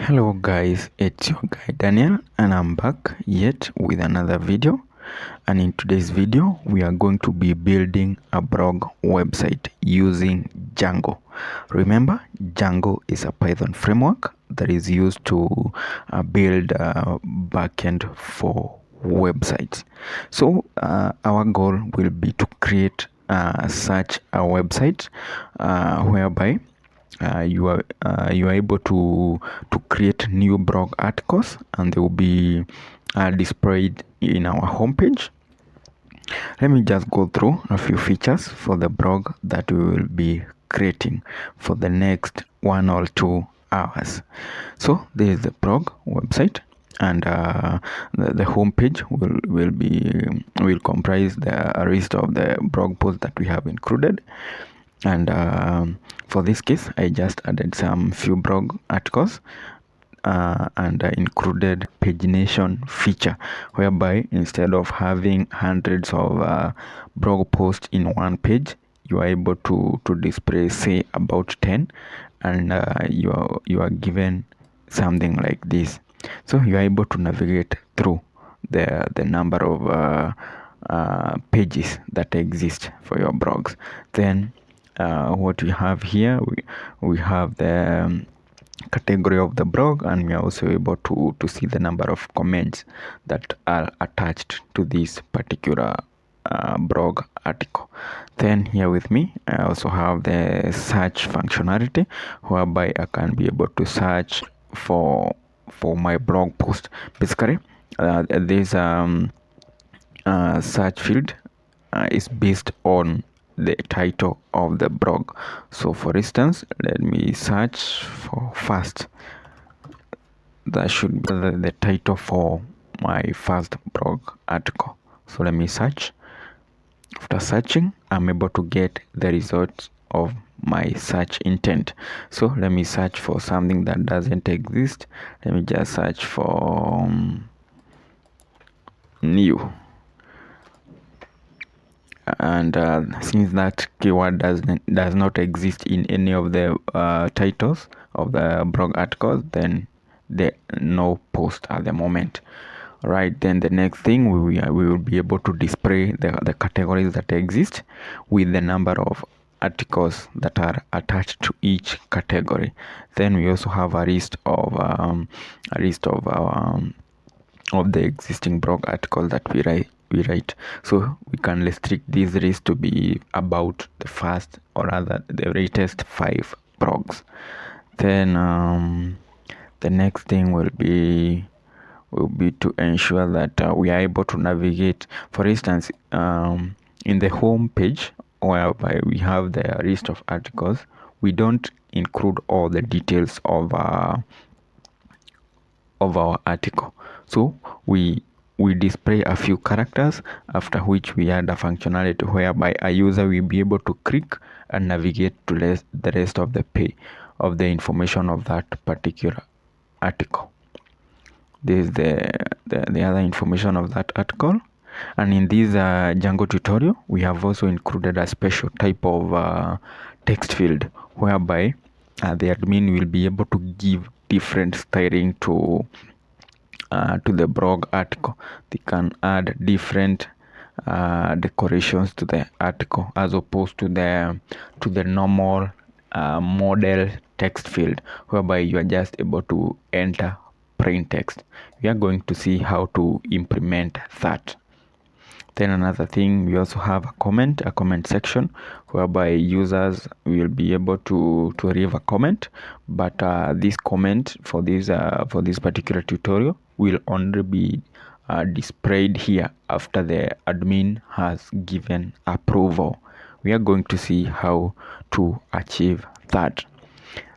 Hello guys, it's your guy Daniel and I'm back yet with another video. And in today's video we are going to be building a blog website using Django. Remember, Django is a Python framework that is used to build a backend for websites. So our goal will be to create such a website whereby you are able to create new blog articles, and they will be displayed in our homepage. Let me just go through a few features for the blog that we will be creating for the next 1 or 2 hours. So this is the blog website, and the homepage will comprise the list of the blog posts that we have included. And for this case I just added some few blog articles and included pagination feature, whereby instead of having hundreds of blog posts in one page, you are able to display say about 10, and you are given something like this. So you are able to navigate through the number of pages that exist for your blogs. Then what we have here, we have the category of the blog, and we are also able to see the number of comments that are attached to this particular blog article. Then here with me I also have the search functionality, whereby I can be able to search for my blog post. Basically this search field is based on the title of the blog. So for instance, let me search for first. That should be the title for my first blog article. So let me search. After searching, I'm able to get the results of my search intent. So let me search for something that doesn't exist. Let me just search for new. And since that keyword does not exist in any of the titles of the blog articles, then there no post at the moment. Right, then the next thing, we will be able to display the categories that exist with the number of articles that are attached to each category. Then we also have a list of the existing blog articles that we write. So we can restrict this list to be about the first, or rather the latest 5 blogs. Then the next thing will be to ensure that we are able to navigate. For instance, in the home page, whereby we have the list of articles, we don't include all the details of our article. So we display a few characters, after which we add a functionality whereby a user will be able to click and navigate to the rest of the page of the information of that particular article. This is the other information of that article. And in this Django tutorial, we have also included a special type of text field, whereby the admin will be able to give different styling to the blog article. They can add different decorations to the article, as opposed to the normal model text field, whereby you are just able to enter plain text. We are going to see how to implement that. Then another thing, we also have a comment section, whereby users will be able to leave a comment, but this comment for this particular tutorial will only be displayed here after the admin has given approval. We are going to see how to achieve that.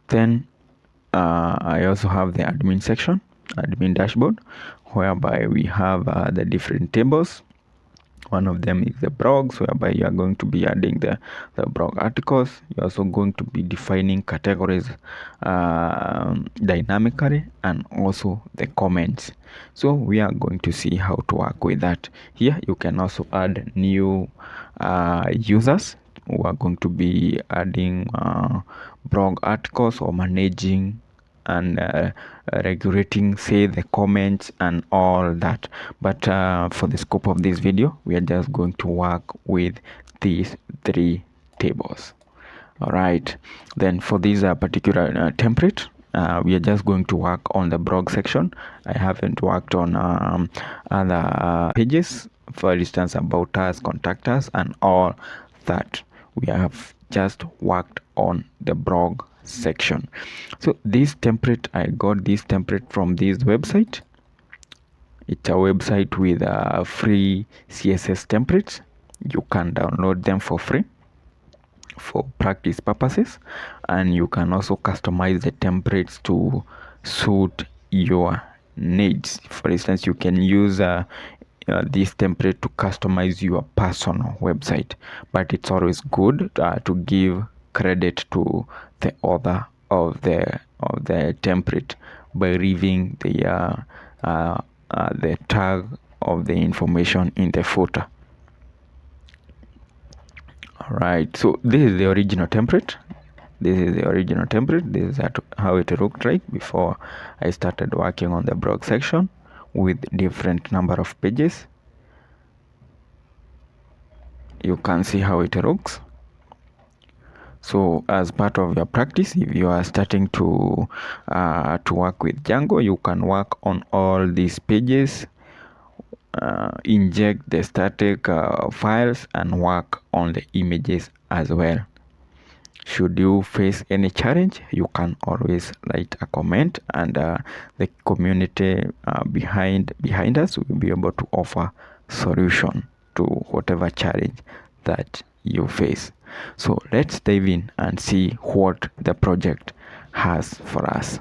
Then I also have the admin section, admin dashboard, whereby we have the different tables. One of them is the blogs, whereby you are going to be adding the blog articles. You're also going to be defining categories dynamically, and also the comments. So we are going to see how to work with that. Here you can also add new users who are going to be adding blog articles or managing and regulating, say, the comments and all that. But for the scope of this video, we are just going to work with these three tables. All right, then for this particular template, we are just going to work on the blog section. I haven't worked on other pages, for instance, about us, contact us, and all that. We have just worked on the blog section. So this template, I got this template from this website. It's a website with free CSS templates. You can download them for free for practice purposes, and you can also customize the templates to suit your needs. For instance, you can use this template to customize your personal website, but it's always good to give credit to the author of the template by leaving the tag of the information in the footer. All right, so this is the original template. This is how it looked like before I started working on the blog section with different number of pages. You can see how it looks. So as part of your practice, if you are starting to work with Django, you can work on all these pages, inject the static files, and work on the images as well. Should you face any challenge, you can always write a comment, and the community behind us will be able to offer solution to whatever challenge that you face. So let's dive in and see what the project has for us.